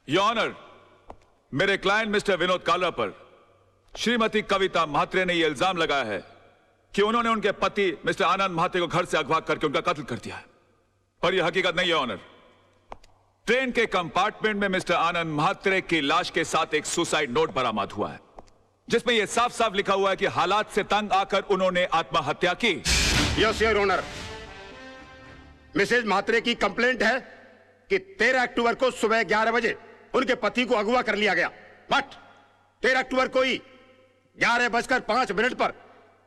Your honour, मेरे client mister Vinod Kalra पर श्रीमती कविता म्हात्रे ने यह इल्जाम लगाया है कि उन्होंने उनके पति मिस्टर आनंद म्हात्रे को घर से अगवा करके उनका कत्ल कर दिया है। पर यह हकीकत नहीं है ऑनर। ट्रेन के कंपार्टमेंट में मिस्टर आनंद म्हात्रे की लाश के साथ एक सुसाइड नोट बरामद हुआ है, जिसमें यह साफ साफ लिखा हुआ है कि हालात से तंग आकर उन्होंने आत्महत्या की। Yes your honour, Mrs Mhatre की कंप्लेंट है कि 13 अक्टूबर को सुबह 11 बजे उनके पति को अगवा कर लिया गया। बट 13 अक्टूबर को ही 11:05 पर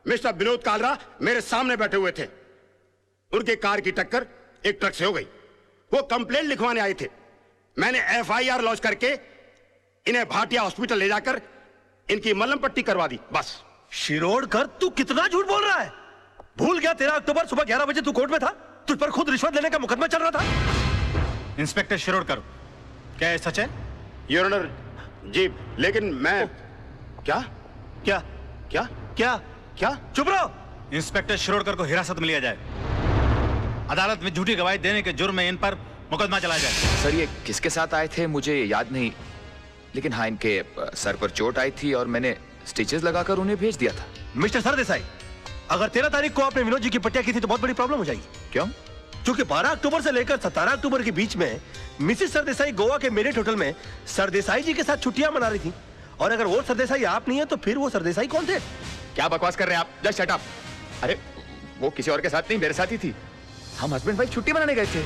मिस्टर विनोद कालरा मेरे सामने बैठे हुए थे। उनके कार की टक्कर एक ट्रक से हो गई। वो कंप्लेंट लिखवाने आए थे। मैंने FIR लॉन्च करके इन्हें भाटिया हॉस्पिटल ले जाकर इनकी मलहम पट्टी करवा दी, बस। शिरोडकर, तू कितना झूठ बोल रहा है? भूल गया 13 अक्टूबर सुबह 11 बजे तू कोर्ट में था? तुझ पर खुद रिश्वत लेने का मुकदमा चल रहा था। इंस्पेक्टर शिरोडकर, क्या ये सच है? योर ऑनर जी, लेकिन मैं क्या क्या क्या क्या क्या चुप रहो। इंस्पेक्टर शिरोडकर को हिरासत में लिया जाए। अदालत में झूठी गवाही देने के जुर्म में इन पर मुकदमा चलाया जाए। सर, ये किसके साथ आए थे मुझे याद नहीं, लेकिन हाँ, इनके सर पर चोट आई थी और मैंने स्टिचेस लगाकर उन्हें भेज दिया था। मिस्टर सरदेसाई, अगर 13 तारीख को आपने विनोद जी की पट्टिया की थी तो बहुत बड़ी प्रॉब्लम हो जाएगी। क्यों? क्योंकि 12 अक्टूबर से लेकर 17 अक्टूबर के बीच में मिसेस सरदेसाई गोवा के मेरिट होटल में सरदेसाई जी के साथ छुट्टियां मना रही थी। और अगर वो सरदेसाई आप नहीं है तो फिर वो सरदेसाई कौन थे? क्या बकवास कर रहे हैं आप? Just shut up. अरे वो किसी और के साथ नहीं, मेरे साथ ही थी। हम हस्बैंड वाइफ छुट्टी मनाने गए थे।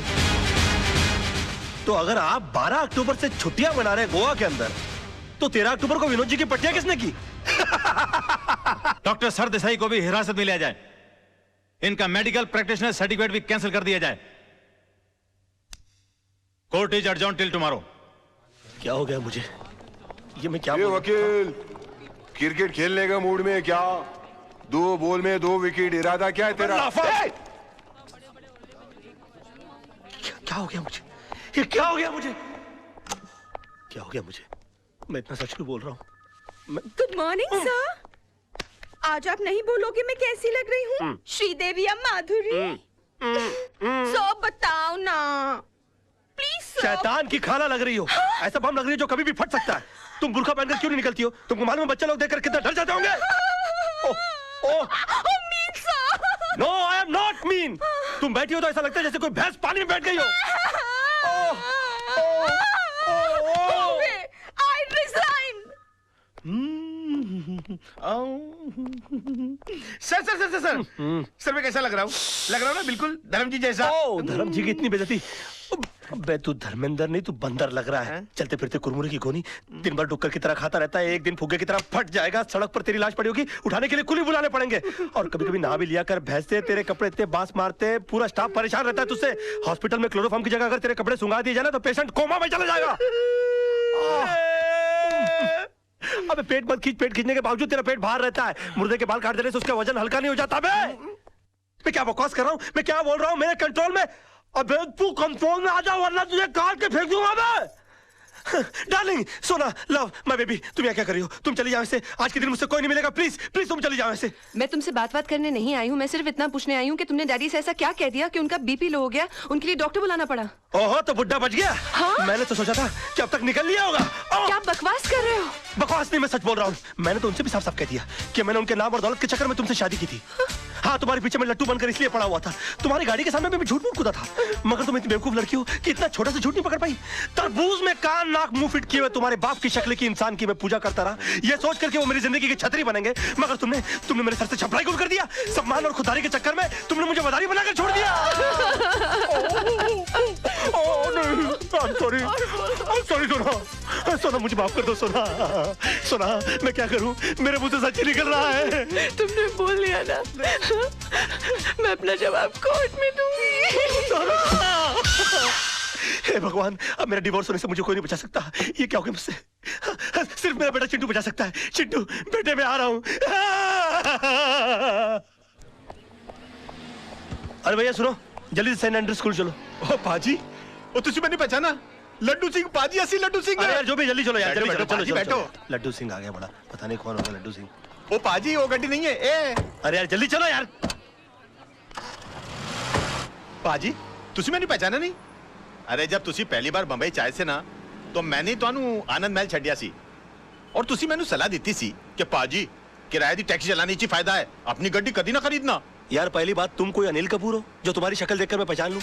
तो अगर आप 12 अक्टूबर से छुट्टियां मना रहे हैं गोवा के अंदर, तो 13 अक्टूबर को विनोद जी की पट्टियां किसने की? डॉक्टर सरदेसाई को भी हिरासत में लिया जाए। इनका मेडिकल प्रैक्टिशनर सर्टिफिकेट भी कैंसिल कर दिया जाए। Court is adjourned till tomorrow. क्या हो गया मुझे? ये मैं क्या वकील, क्रिकेट खेलने का मूड में क्या? 2 बॉल में 2 विकेट, इरादा क्या है तेरा? क्या हो गया मुझे? ये क्या हो गया मुझे? क्या हो गया मुझे? मैं इतना सच क्यों बोल रहा हूँ? Good morning sir. आज आप नहीं बोलोगे मैं कैसी लग रही हूँ? श्रीदेवी या माधुरी? सो बताओ ना प्लीज। शैतान की खाना लग रही हो। ऐसा बम लग रही है जो कभी भी फट सकता है। तुम बुर्का पहनकर क्यों नहीं निकलती हो? तुमको मालूम है बच्चे लोग देखकर कितना डर जाते होंगे? Mean sir. No, I am not mean. तुम बैठी हो तो ऐसा लगता है जैसे कोई भैंस पानी में बैठ गई हो। I resign. सर मैं कैसा लग रहा हूँ? लग रहा हूँ ना बिल्कुल धर्म जी जैसा। धर्म जी की इतनी बेइज्जती। बे तू धर्मेंद्र नहीं, तू बंदर लग रहा है। चलते फिरते कुरमुरे की गोनी, दिन भर डुक्कर की तरह खाता रहता है। एक दिन फुग्गे की तरह फट जाएगा। सड़क पर तेरी लाश पड़ी होगी, उठाने के लिए कुली बुलाने पड़ेंगे। और कभी कभी नहा भी लिया कर। भैंसे तेरे कपड़े इतने बांस मारते, पूरा स्टाफ परेशान रहता है तुझसे। हॉस्पिटल में क्लोरोफॉर्म की जगह अगर तेरे कपड़े सुंगा दिए जाए ना तो पेशेंट कोमा में चला जाएगा। अबे पेट मत खींच। पेट खींचने के बावजूद तेरा पेट बाहर रहता है। मुर्दे के बाल काट देने से उसका वजन हल्का नहीं हो जाता। मैं क्या बकवास कर रहा हूँ? मैं क्या बोल रहा हूँ? मेरे कंट्रोल में। अबे तू कंट्रोल में आ जा वरना तुझे काट के फेंक दूंगा मैं। डार्लिंग, सोना, लव, माय बेबी, तुम यहाँ क्या कर रही हो? तुम चली जाओ ऐसे। आज के दिन मुझसे कोई नहीं मिलेगा। प्लीज प्लीज तुम चली जाओ ऐसे। मैं तुमसे बात करने नहीं आई हूँ। मैं सिर्फ इतना पूछने आई हूँ कि तुमने डैडी से ऐसा क्या कह दिया कि उनका BP लो हो गया, उनके लिए डॉक्टर बुलाना पड़ा। ओहो, तो बुड्ढा बच गया। हाँ? मैंने तो सोचा था कि अब तक निकल लिया होगा। क्या बकवास कर रहे हो? बकवास नहीं, मैं सच बोल रहा हूँ। मैंने तो उनसे भी साफ साफ कह दिया कि मैंने उनके नाम और दौलत के चक्कर में तुमसे शादी की थी। हाँ, तुम्हारे पीछे में लट्टू बनकर इसलिए पड़ा हुआ था। तुम्हारी गाड़ी के सामने मैं भी झूठ मूठ कूदा था। मगर तुम इतनी बेवकूफ लड़की हो कि इतना छोटा सा झूठ नहीं पकड़ पाई। तरबूज में कान नाक मुंह फिट किए हुए तुम्हारे बाप की शक्ल की इंसान की मैं पूजा करता रहा, ये सोच करके वो मेरी जिंदगी की छतरी बनेंगे। मगर तुमने मेरे सर से छपराई गुल कर दिया। सम्मान और खुदारी के चक्कर में तुमने मुझे मदारी बनाकर छोड़ दिया। सॉरी सोना, मुझे माफ कर दो सोना। मैं क्या करूं? मेरे मुंह से सच ही निकल रहा है। तुमने बोल लिया ना, मैं अपना जवाब कोर्ट में दूंगी। हे भगवान, अब मेरा डिवोर्स होने से मुझे कोई नहीं बचा सकता। ये क्या हो गया मुझसे? सिर्फ मेरा बेटा चिंटू बचा सकता है। चिंटू बेटे, मैं आ रहा हूं। अरे भैया सुनो, जल्दी से सेंट एंड्रयूज स्कूल चलो। ओ पाजी, ओ तुझे मैंने पहचाना? लड्डू सिंह पाजी, असली लड्डू सिंह। अरे यार जो भी, जल्दी चलो यार, जल्दी चलो। बैठो। लड्डू सिंह आ गया बड़ा, पता नहीं कौन होगा लड्डू सिंह। ओ पाजी, वो गड्डी नहीं है। ए अरे यार जल्दी चलो यार। पाजी, तुझे मैंने पहचाना नहीं? अरे जब तुझी पहली बार बंबई चाय से ना तो मैंने ਤੁਹਾਨੂੰ ਆਨੰਦ ਮਹਿਲ ਛੱਡਿਆ ਸੀ और ਤੁਸੀਂ ਮੈਨੂੰ ਸਲਾਹ ਦਿੱਤੀ ਸੀ कि पाजी किराए दी टैक्सी चलाने ची फायदा है, अपनी गड्डी कभी ना खरीदना। यार पहली बात, तुम कोई अनिल कपूर हो जो तुम्हारी शक्ल देखकर मैं पहचान लूं?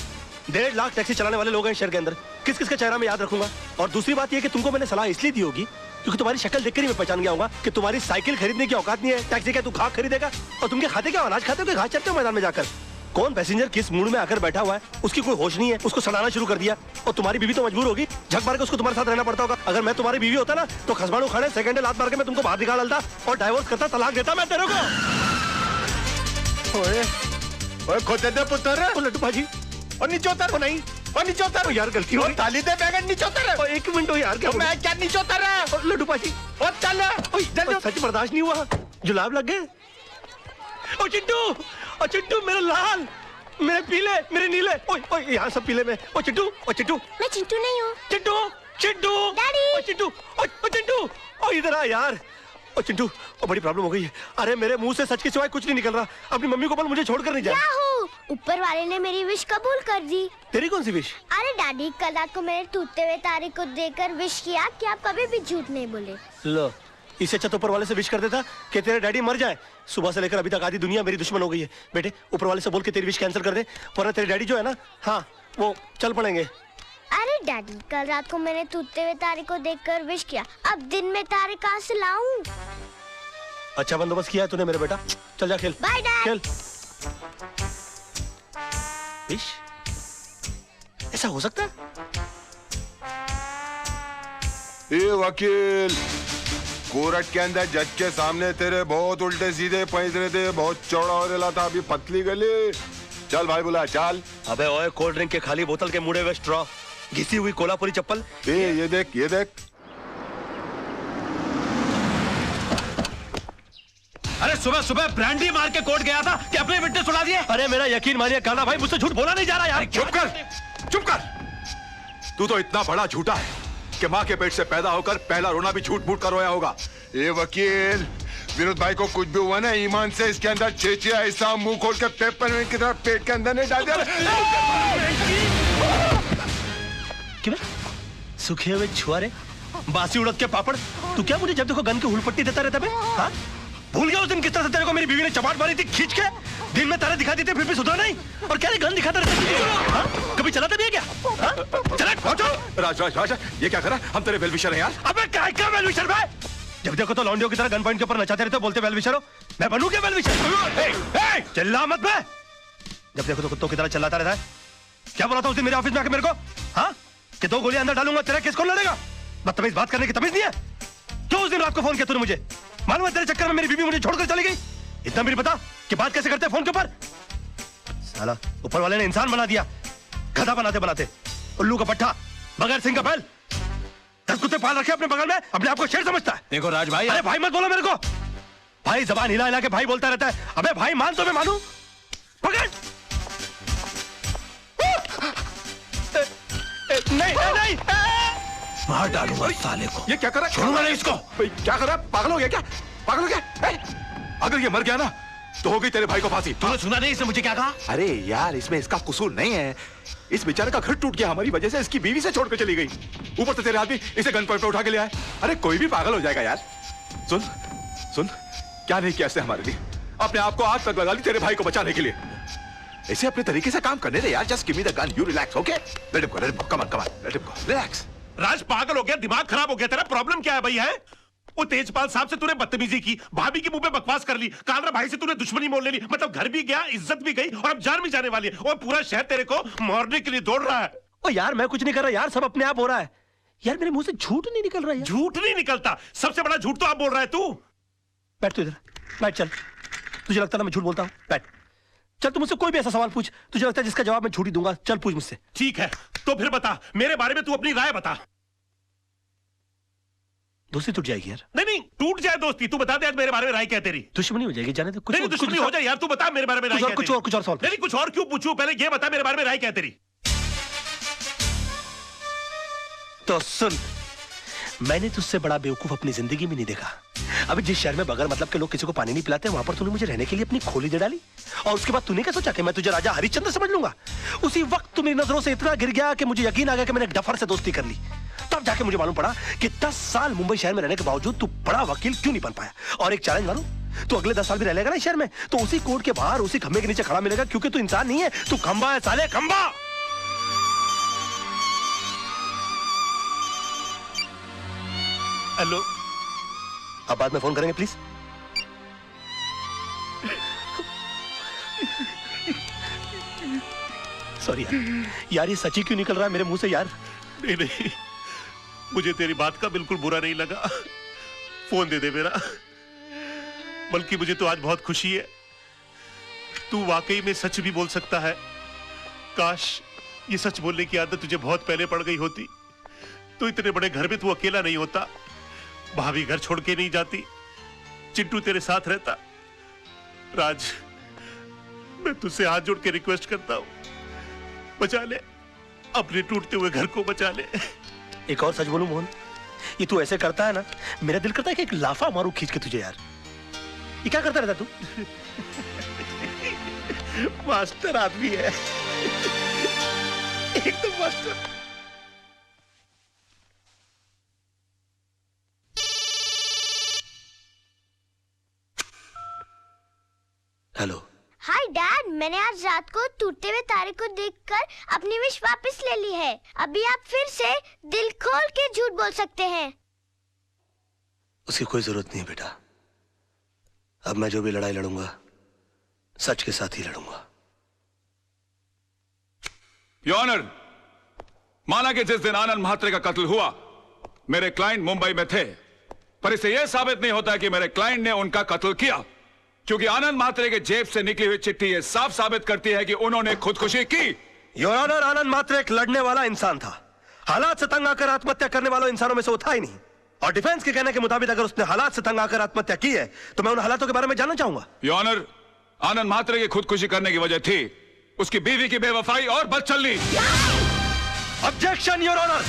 1.5 लाख टैक्सी चलाने वाले लोग हैं शहर के अंदर, किस किस का चेहरा मैं याद रखूंगा? और दूसरी बात यह कि तुमको मैंने सलाह इसलिए दी होगी क्योंकि तुम्हारी शक्ल देखकर ही मैं पहचान गया हूँ कि तुम्हारी साइकिल खरीदने की औकात नहीं है। टैक्सी क्या तू खाक खरीदेगा? और तुम क्या खाते, क्या अनाज खाते हो कि घास चरते हो मैदान में जाकर? कौन पैसेंजर किस मूड में आकर बैठा हुआ है, उसकी कोई होश नहीं है, उसको सड़ाना शुरू कर दिया। और तुम्हारी बीवी तो मजबूर होगी, झक मार के उसको तुम्हारे साथ रहना पड़ता होगा। अगर मैं तुम्हारी बीवी होता ना तो खसबाड़ू खाने सेकंड लात मार के मैं तुमको बाहर निकाल डालता और डाइवोर्स करता, तलाक देता मैं तेरे को। ओए ओए खोते दे पुत्र, लड्डू भाजी और नीचे उतर। नहीं और नीचे उतर यार, गलती हो गई। ताली दे बैगन, नीचे उतर। एक मिनट यार, क्या मैं क्या नीचे उतर रहा? लड्डू भाजी और चल जल्दी। सच बर्दाश्त नहीं हुआ, जुलाब लग गए। ओ चिट्टू, ओ चिट्टू, मेरे लाल, मेरे पीले, मेरे नीले, ओए ओए यहाँ सब पीले में। ओ चिट्टू, ओ चिट्टू। मैं चिंटू नहीं हूँ। चिट्टू, चिट्टू, डैडी। ओ चिट्टू, ओ चिट्टू, ओ इधर आ यार। ओ चिट्टू, ओ बड़ी प्रॉब्लम हो गई है। अरे मेरे मुंह से सच के सिवाय कुछ नहीं निकल रहा। अपनी मम्मी को बोल मुझे छोड़कर नहीं जाए। ऊपर वाले ने मेरी विश कबूल कर दी। तेरी कौन सी विश? अरे डैडी, कल रात को मैंने टूटते हुए तारे को देखकर विश किया कि आप कभी भी झूठ नहीं बोले। लो, इससे अच्छा तो ऊपर वाले से विश कर देता कि तेरे डैडी मर जाए। सुबह से लेकर अभी तक आधी दुनिया मेरी दुश्मन हो गई है। बेटे ऊपर वाले से बोल के तेरी विश कैंसिल कर दे, वरना तेरे डैडी जो है ना, हाँ वो चल पड़ेंगे। अरे डैडी, कल रात को मैंने टूटते हुए तारे को देखकर विश किया, अब दिन में तारे कहाँ से लाऊं? अच्छा बंदोबस्त किया है तूने मेरे बेटा, चल जा खेल। Bye dad. खेल। विश ऐसा हो सकता है? ए वकील, कोर्ट के अंदर जज के सामने तेरे बहुत उल्टे सीधे पैंतरे थे, बहुत चौड़ा हो रहा था, अभी पतली गली। चल भाई बुला, चल। अबे ओए, कोल्ड ड्रिंक के खाली बोतल के मुड़े हुए स्ट्रॉ, घिसी हुई कोल्हापुरी चप्पल। ये देख, ये देख। अरे सुबह सुबह ब्रांडी मार के कोर्ट गया था कि अपने विटनेस उड़ा दिए। अरे मेरा यकीन मानिए काना भाई, मुझसे झूठ बोला नहीं जा रहा यार। चुप कर, चुप कर। तू तो इतना बड़ा झूठा है कि माँ के पेट से पैदा होकर पहला रोना भी झूठ मूठ कर रोया होगा। ये वकील, विनोद भाई को कुछ भी हुआ ना, ईमान से इसके अंदर चेचिया ऐसा मुंह खोल के पेपर की तरह पेट के अंदर नहीं डाल दिया। क्यों सूखे हुए छुआरे, बासी उड़द के पापड़, तू क्या मुझे जब देखो गन की हुलपट्टी देता रहता है? हाँ, भूल गया उस दिन किस तरह से तेरे को मेरी बीवी ने चपाट मारी थी खींच के? दिन में तारे दिखाती थी फिर भी सुधरा नहीं, और क्या गन दिखाता रहता? हाँ? कभी चलाता भी है क्या? हाँ? चला राज राज राज, ये क्या करा? हम तेरे वेलविशर हैं यार। अबे क्या वेलविशर भाई? जब देखो तो लौंडियों की तरह गन पॉइंट के ऊपर नचाते रहते हो, बोलते वेलविशर हो। मैं बनूं क्या वेलविशर? चिल्ला मत बे। जब देखो तो कुत्तों की तरह चिल्लाता रहता है। क्या बोला था उस दिन मेरे ऑफिस में आके मेरे को? हाँ, कि 2 गोलियां अंदर डालूंगा, तेरा केस कौन लड़ेगा? बदतमीज बात करने की तमीज नहीं है? क्यों उस दिन रात को फोन किया तूने मुझे? मालूम है तेरे चक्कर में मेरी बीवी मुझे छोड़कर चली गई। इतना भी नहीं पता कि बात कैसे करते फोन के ऊपर? साला ऊपर वाले ने इंसान बना दिया, गधा बनाते बनाते। उल्लू का पट्टा, बगैर सिंह का बैल। 10 कुत्ते पाल रखे अपने बगल में, अपने आप को शेर समझता है। देखो राज भाई, अरे भाई मत बोलो मेरे को। भाई जबान हिला हिला के भाई बोलता रहता है। अबे भाई मान तो मैं मानूं। पकड़। नहीं नहीं, मार डालूंगा साले को। ये क्या करा? छोड़ूंगा नहीं इसको। क्या करा? पागल हो गया क्या? पागल हो गया? अगर ये मर गया ना तो हो गई तेरे भाई को फांसी। तूने सुना नहीं इसने मुझे क्या कहा? अरे यार, इसमें इसका कसूर नहीं है। इस बेचारे का घर टूट गया हमारी वजह से, इसकी बीवी से छोड़कर चली गई। ऊपर से तेरे आदमी इसे गन पॉइंट पे उठा के ले आए। अरे कोई भी पागल हो जाएगा यार। सुन सुन, क्या नहीं किया इसने हमारे लिए? अपने आप को आग तक लगा ली तेरे भाई को बचाने के लिए। ऐसे अपने तरीके से काम करने दे यार। Just give me the gun, you relax, okay? Let him go, come on, let him go, relax. Raj पागल हो गया, दिमाग खराब हो गया तेरा? प्रॉब्लम क्या है भाई? है वो तेजपाल साहब से तूने बदतमीजी की, भाभी के मुंह पे बकवास कर ली, कालरा भाई से तूने दुश्मनी मोल ले ली, मतलब घर भी गया, इज्जत भी गई, और अब जान भी जाने वाली है। और पूरा शहर तेरे को मारने के लिए दौड़ रहा है। ओ यार मैं कुछ नहीं कर रहा यार, सब अपने आप हो रहा है यार। मेरे मुंह से झूठ नहीं निकल रहा है। झूठ नहीं निकलता, सबसे बड़ा झूठ तो आप बोल रहा है तू। बैठ तू इधर, बैठ। चल, तुझे लगता है ना मैं झूठ बोलता हूँ? बैठ। चल तू मुझसे कोई भी ऐसा सवाल पूछ, तुझे लगता है जिसका जवाब मैं झूठ ही दूंगा। चल पूछ मुझसे। ठीक है, तो फिर बता मेरे बारे में, तू अपनी राय बता। दोस्ती टूट जाएगी यार। नहीं नहीं, टूट जाए दोस्ती, तू बता दे आज मेरे बारे में राय क्या तेरी? दुश्मनी हो जाएगी, जाने दे। नहीं दुश्मनी हो जाए यार, तू बता मेरे बारे में राय क्या तेरी? कुछ और सवाल। नहीं कुछ और क्यों पूछूं, पहले ये बता मेरे बारे में राय क्या तेरी? तो सुन, मैंने तुझसे बड़ा बेवकूफ अपनी जिंदगी में नहीं देखा। अभी जिस शहर में बगैर मतलब के लोग किसी को पानी नहीं पिलाते, वहां पर तूने मुझे रहने के लिए अपनी खोली दे डाली, और उसके बाद तूने क्या सोचा कि मैं तुझे राजा हरिश्चंद्र समझ लूंगा? उसी वक्त तू मेरी नजरों से इतना गिर गया कि मुझे यकीन आ गया कि मैंने डफर से दोस्ती कर ली। तब तब जाके मुझे मालूम पड़ा कि 10 साल मुंबई शहर में रहने के बावजूद तू बड़ा वकील क्यों नहीं बन पाया। और एक चैलेंज मालूम, तू अगले 10 साल भी रह लेगा ना शहर में, तो उसी कोर्ट के बाहर उसी खंबे के नीचे खड़ा मिलेगा, क्योंकि तू इंसान नहीं है, तू खंबा है साले, खंबा। हेलो, अब बाद में फोन करेंगे प्लीज। सॉरी यार, ये सच्ची क्यों निकल रहा है मेरे मुंह से यार? नहीं नहीं, मुझे तेरी बात का बिल्कुल बुरा नहीं लगा। फोन दे दे मेरा। बल्कि मुझे तो आज बहुत खुशी है, तू वाकई में सच भी बोल सकता है। काश ये सच बोलने की आदत तुझे बहुत पहले पड़ गई होती, तो इतने बड़े घर में तू अकेला नहीं होता, भाभी घर छोड़ के नहीं जाती, चिंटू तेरे साथ रहता। राज, मैं तुझसे हाथ जोड़ के रिक्वेस्ट करता हूं, बचा ले, अपने टूटते हुए घर को बचा ले। एक और सच बोलूं मोहन, ये तू ऐसे करता है ना, मेरा दिल करता है कि एक लाफा मारूं खींच के तुझे यार। ये क्या करता रहता तू? मास्टर आदमी है, एकदम मास्टर। हेलो। हाय डैड, मैंने आज रात को टूटते हुए तारे को देखकर अपनी विश वापस ले ली है। अभी आप फिर से दिल खोल के झूठ बोल सकते हैं। उसकी कोई जरूरत नहीं है बेटा, अब मैं जो भी लड़ाई लड़ूंगा सच के साथ ही लड़ूंगा। योर ऑनर, माना कि जिस दिन आनंद म्हात्रे का कत्ल हुआ मेरे क्लाइंट मुंबई में थे, पर इससे यह साबित नहीं होता कि मेरे क्लाइंट ने उनका कत्ल किया, क्योंकि आनंद म्हात्रे के जेब से निकली हुई चिट्ठी यह साफ साबित करती है कि उन्होंने खुदकुशी की। योर ऑनर, आनंद म्हात्रे एक लड़ने वाला इंसान था, हालात से तंग आकर आत्महत्या करने वालों इंसानों में से वो था ही नहीं। और डिफेंस के कहने के मुताबिक अगर उसने हालात से तंग आकर आत्महत्या की है तो मैं उन हालातों के बारे में जानना चाहूंगा। योर ऑनर, आनंद म्हात्रे की खुदकुशी करने की वजह थी उसकी बीवी की बेवफाई और बदचलनी। ऑब्जेक्शन योर ऑनर,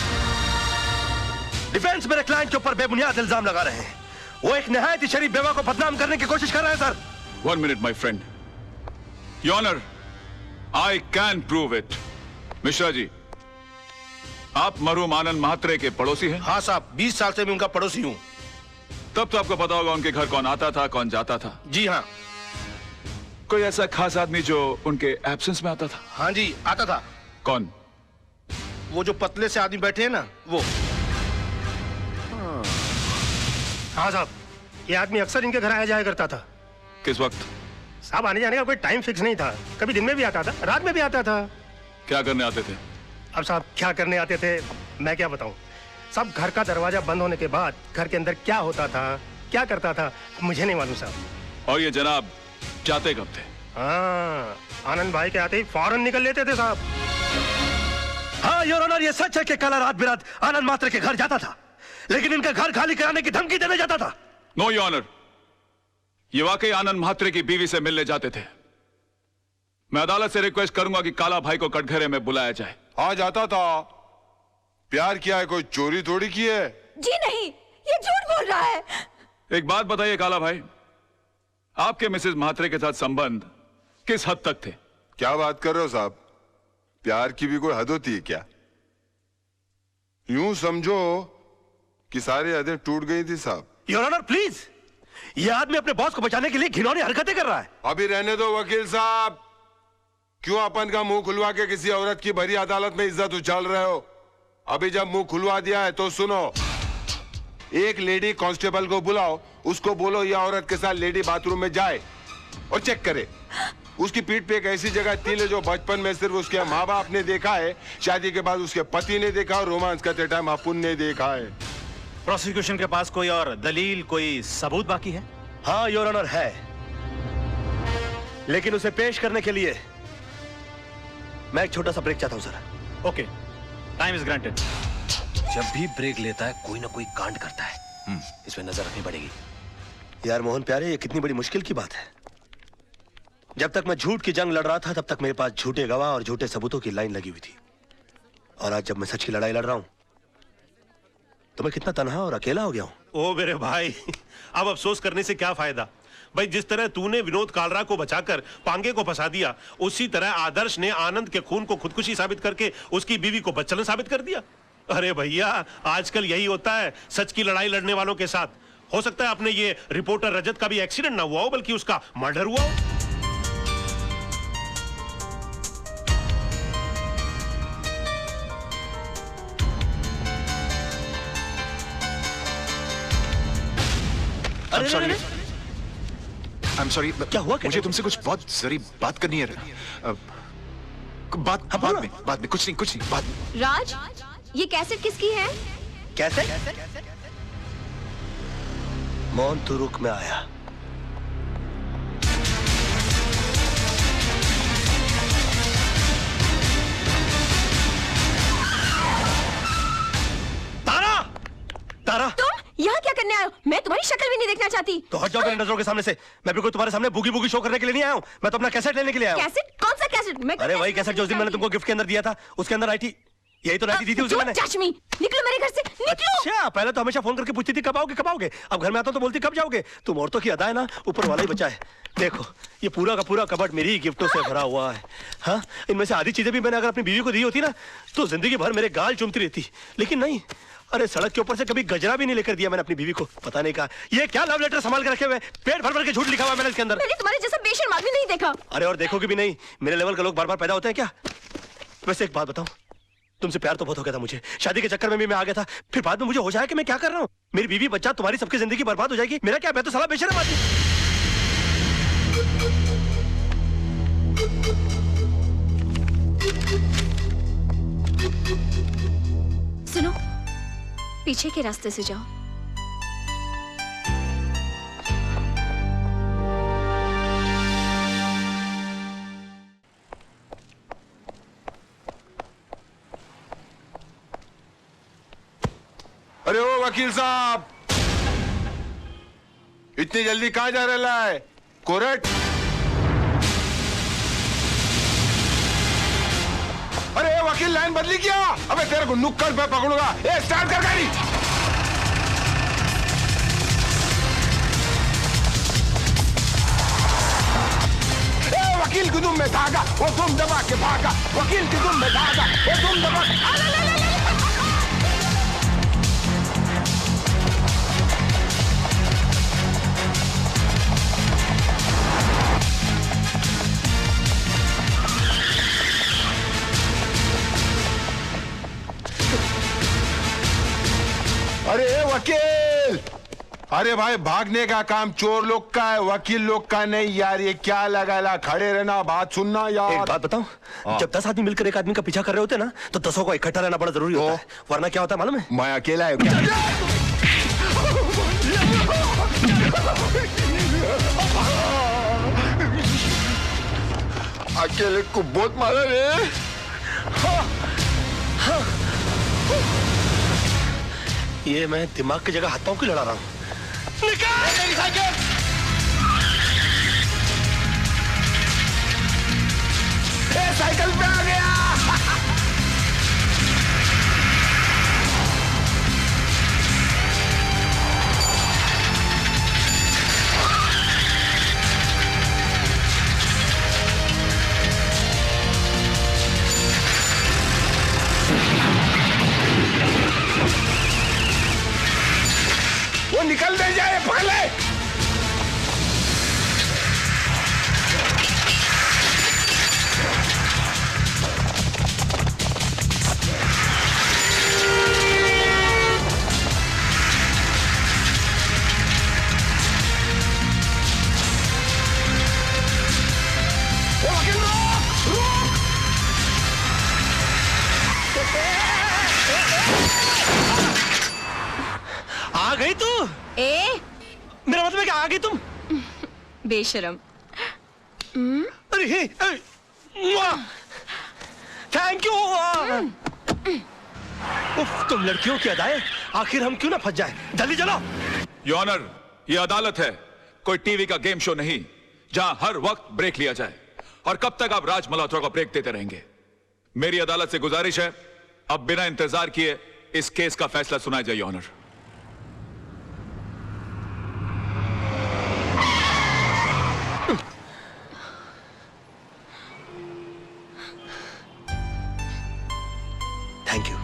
डिफेंस मेरे क्लाइंट के ऊपर बेबुनियाद इल्जाम लगा रहे हैं। वो एक निहायत ही शरीफ बेवा को बदनाम करने की कोशिश कर रहे हैं sir. 1 minute my friend. Your honour, I can prove it. Mishra ji, आप मरहूम आनंद म्हात्रे के पड़ोसी हैं? हाँ साहब, 20 साल से मैं उनका पड़ोसी हूँ। तब तो आपको पता होगा उनके घर कौन आता था कौन जाता था। जी हाँ। कोई ऐसा खास आदमी जो उनके एब्सेंस में आता था? हाँ जी, आता था। कौन? वो जो पतले से आदमी बैठे हैं ना, वो। हाँ साहब, ये आदमी अक्सर इनके घर आया जाया करता था। किस वक्त? साहब, आने जाने का कोई टाइम फिक्स नहीं था, कभी दिन में भी आता था, रात में भी आता था। क्या करने आते थे? अब साहब क्या करने आते थे मैं क्या बताऊं। सब घर का दरवाजा बंद होने के बाद घर के अंदर क्या होता था, क्या करता था, मुझे नहीं मालूम साहब। और ये जनाब जाते कब थे? हाँ, आनंद भाई के आते ही फौरन निकल लेते थे साहब। हाँ योर ऑनर, ये सच है कि कल रात बिरात आनंद म्हात्रे के घर जाता था, लेकिन इनका घर खाली कराने की धमकी देने जाता था। नो योर ऑनर, ये वाकई आनंद म्हात्रे की बीवी से मिलने जाते थे। मैं अदालत से रिक्वेस्ट करूंगा कि काला भाई को कटघरे में बुलाया जाए। हाँ, जाता था। प्यार किया है, कोई चोरी थोड़ी की है। जी नहीं, ये झूठ बोल रहा है। एक बात बताइए काला भाई, आपके मिसेस म्हात्रे के साथ संबंध किस हद तक थे? क्या बात कर रहे हो साहब, प्यार की भी कोई हद होती है क्या? यूं समझो कि सारी हदें टूट गई थी साहब। योर ऑनर प्लीज, ये आदमी अपने बॉस को बचाने के लिए घिनौनी हरकतें कर रहा है। अभी रहने दो वकील साहब, क्यों अपन का मुंह खुलवा के किसी औरत की भरी अदालत में इज्जत उछाल रहे हो? अभी जब मुंह खुलवा दिया है तो सुनो, एक लेडी कांस्टेबल को बुलाओ, उसको बोलो ये औरत के साथ लेडी बाथरूम में जाए और चेक करे। उसकी पीठ पे एक ऐसी जगह तिल है जो बचपन में सिर्फ उसके माँ बाप ने देखा है, शादी के बाद उसके पति ने देखा और रोमांस करते टाइम अपुन ने देखा है। प्रोसिक्यूशन के पास कोई और दलील, कोई सबूत बाकी है? हाँ योर ऑनर है, लेकिन उसे पेश करने के लिए मैं एक छोटा सा ब्रेक चाहता हूं sir. Okay, time is granted. जब भी ब्रेक लेता है कोई ना कोई कांड करता है, इसमें नजर रखनी पड़ेगी। यार मोहन प्यारे, ये कितनी बड़ी मुश्किल की बात है। जब तक मैं झूठ की जंग लड़ रहा था तब तक मेरे पास झूठे गवाह और झूठे सबूतों की लाइन लगी हुई थी, और आज जब मैं सच की लड़ाई लड़ रहा हूं तो मैं कितना तन्हा और अकेला हो गया हूं। ओ मेरे भाई, अब अफसोस करने से क्या फायदा भाई। जिस तरह तूने विनोद कालरा को बचाकर पांगे को फंसा दिया, उसी तरह आदर्श ने आनंद के खून को खुदकुशी साबित करके उसकी बीवी को बदचलन साबित कर दिया। अरे भैया, आजकल यही होता है सच की लड़ाई लड़ने वालों के साथ। हो सकता है अपने ये रिपोर्टर रजत का भी एक्सीडेंट ना हुआ हो, बल्कि उसका मर्डर हुआ हो। I'm sorry, क्या हुआ? मुझे तुमसे कुछ बहुत जरूरी बात करनी है। बाद में कुछ नहीं बाद में। राज, ये कैसेट किसकी है? कैसे? मौन तू रुक में आया। तारा! तारा! तुम यहाँ क्या करने आए हो? मैं तुम्हारी शक्ल भी नहीं देखना चाहती। तो हट जाओ मेरे नजरों के सामने से। मैं भी कोई तुम्हारे सामने बुगी बुगी शो करने के लिए नहीं आया हूँ। मैं तो अपना कैसेट लेने के लिए आया हूँ। कैसेट? कौन सा कैसेट? मैं अरे वही कैसेट जो उस दिन मैंने तुमको गिफ्ट के अंदर दिया था, उसके अंदर आई थी। यही तो राइटी दी थी उसे मैंने। चाचमी, निकलो मेरे घर से, निकलो। अच्छा, पहले तो हमेशा फोन करके पूछती थी कब आओगे कब आओगे। अब घर में आता हूं तो बोलती कब जाओगे। तुम औरतों की अदा है ना, ऊपर वाला ही बचा है। देखो, ये पूरा का पूरा कबर्ड मेरी गिफ्टों से भरा हुआ है। हाँ, इनमें से आधी चीजें भी मैंने अगर अपनी बीवी को दी होती ना, तो जिंदगी भर मेरे गाल चूमती रहती। लेकिन नहीं, अरे सड़क के ऊपर से कभी गजरा भी नहीं लेकर दिया मैंने अपनी बीवी को। पता नहीं कहा ये क्या लव लेटर संभाल के रखे हुए, पेट भर भर के झूठ लिखा हुआ मैंने इसके अंदर। मैंने तुम्हारे जैसा बेशर्म आदमी नहीं देखा। अरे और देखोगे भी नहीं, मेरे लेवल के लोग बार बार पैदा होते हैं क्या? वैसे एक बात बताऊं, तुमसे प्यार तो बहुत हो गया था मुझे, शादी के चक्कर में भी मैं आ गया था। फिर बाद में मुझे हो जाए कि मैं क्या कर रहा हूँ। मेरी बीवी बच्चा तुम्हारी सबकी जिंदगी बर्बाद हो जाएगी। मेरा क्या, मैं तो साला बेशर्म आदमी। सुनो, पीछे के रास्ते से जाओ। अरे ओ वकील साहब, इतनी जल्दी कहां जा रहा है? कोर्ट? अरे वकील लाइन बदली क्या? अबे तेरे को नुक्कड़ पे पकड़ूंगा। ए स्टार्ट कर गाड़ी। ए वकील की दुम में धागा, वो तुम दबा के भागा। वकील की दुम में धागा, वो तुम दबा। अरे वकील, अरे भाई भागने का काम चोर लोग का है, वकील लोग का नहीं यार। ये क्या लगा खड़े रहना, बात सुनना यार। एक बात बताऊं, जब 10 आदमी मिलकर एक आदमी का पीछा कर रहे होते ना, तो 10 को इकट्ठा रहना बड़ा जरूरी होता है। वरना क्या होता है मालूम है? मैं अकेला है क्या? अकेले को बहुत मारा रे। ये मैं दिमाग की जगह हाथ पांव की लड़ा रहा हूँ। निकाल मेरी साइकिल। साइकिल पे आ गया। वो निकल दे जाए, पकड़ ले। आ गई तू? मेरा मतलब है कि आ गई तुम? बेशरम। अरे हे, थैंक यू। उफ, तुम लड़कियों की अदाएं, आखिर हम क्यों ना फंस जाए। जल्दी चलो। योर ऑनर, ये अदालत है, कोई टीवी का गेम शो नहीं जहां हर वक्त ब्रेक लिया जाए। और कब तक आप राज मल्होत्रा को ब्रेक देते रहेंगे? मेरी अदालत से गुजारिश है, अब बिना इंतजार किए इस केस का फैसला सुनाया जाए। Your honour. Thank you.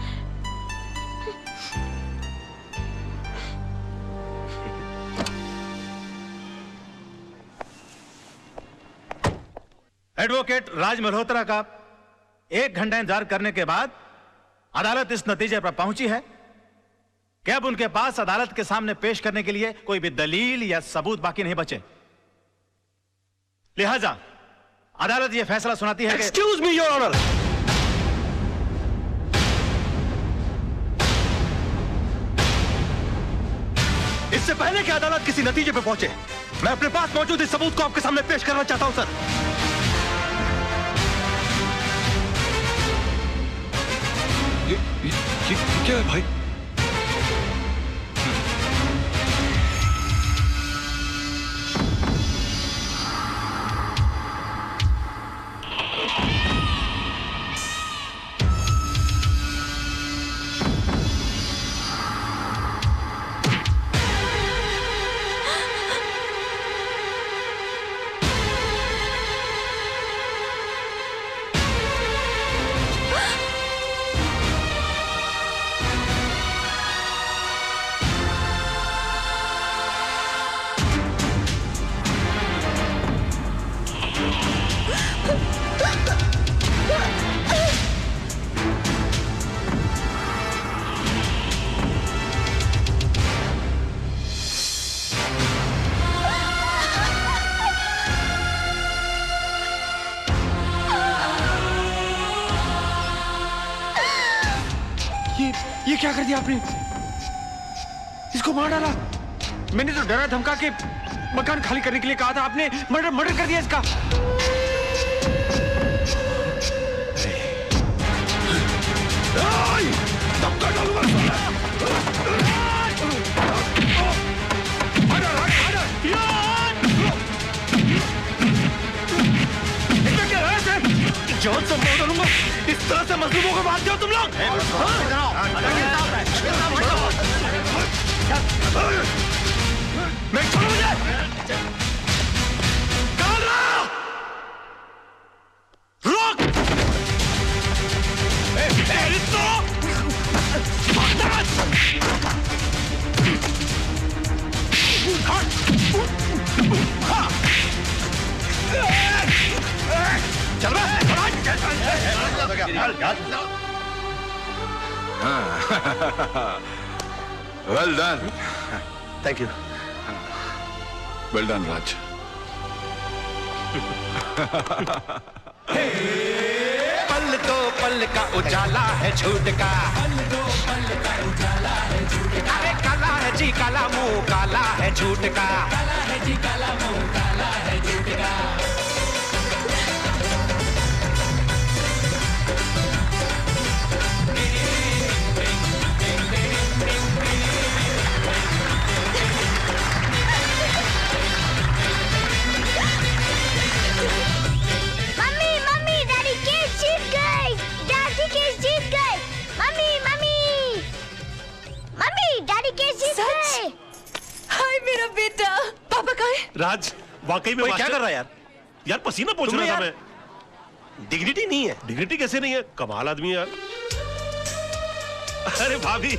Advocate Raj Malhotra का 1 घंटा इंतजार करने के बाद अदालत इस नतीजे पर पहुंची है कि अब उनके पास अदालत के सामने पेश करने के लिए कोई भी दलील या सबूत बाकी नहीं बचे। लिहाजा अदालत यह फैसला सुनाती है। Excuse me your honour. इससे पहले कि अदालत किसी नतीजे पर पहुंचे, मैं अपने पास मौजूद इस सबूत को आपके सामने पेश करना चाहता हूं सर। ये क्या है भाई? ये क्या कर दिया आपने? इसको मार डाला। मैंने तो डरा धमका के मकान खाली करने के लिए कहा था, आपने मर्डर कर दिया इसका। धमका डालूंगा। जान से मार डालूंगा। इस तरह से मजलूमों को मारते हो तुम लोग? मैं छोड़ो मुझे। रोक। चल well done. Thank you. Well done Raj. पल तो पल का उजाला है झूठ का, अरे काला है जी काला, मुंह काला है झूठ का, काला है जी काला, मुंह काला है झूठ का। राज वाकई में क्या कर रहा है यार? यार पसीना पोंछ रहा था मैं। डिग्निटी नहीं है। डिग्निटी कैसे नहीं है? कमाल आदमी यार। अरे भाभी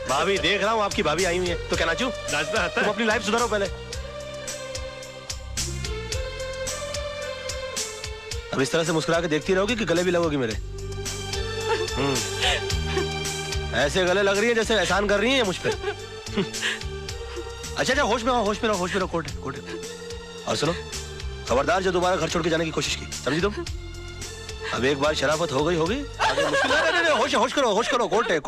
भाभी देख रहा हूँ आपकी भाभी आई हुई है तो क्या नाचूं? नाचना आता तुम है? अपनी लाइफ सुधारो पहले। अब इस तरह से मुस्कुरा के देखती रहोगी कि गले भी लगोगी मेरे? ऐसे गले लग रही है जैसे एहसान कर रही है मुझ पे। अच्छा होश में रहो कोर्ट है। और सुनो, खबरदार जो दोबारा घर छोड़ के जाने की कोशिश की, समझी तुम? अब एक बार शराफत हो गई होगी, आगे मुश्किल। होश करो, कोर्ट है।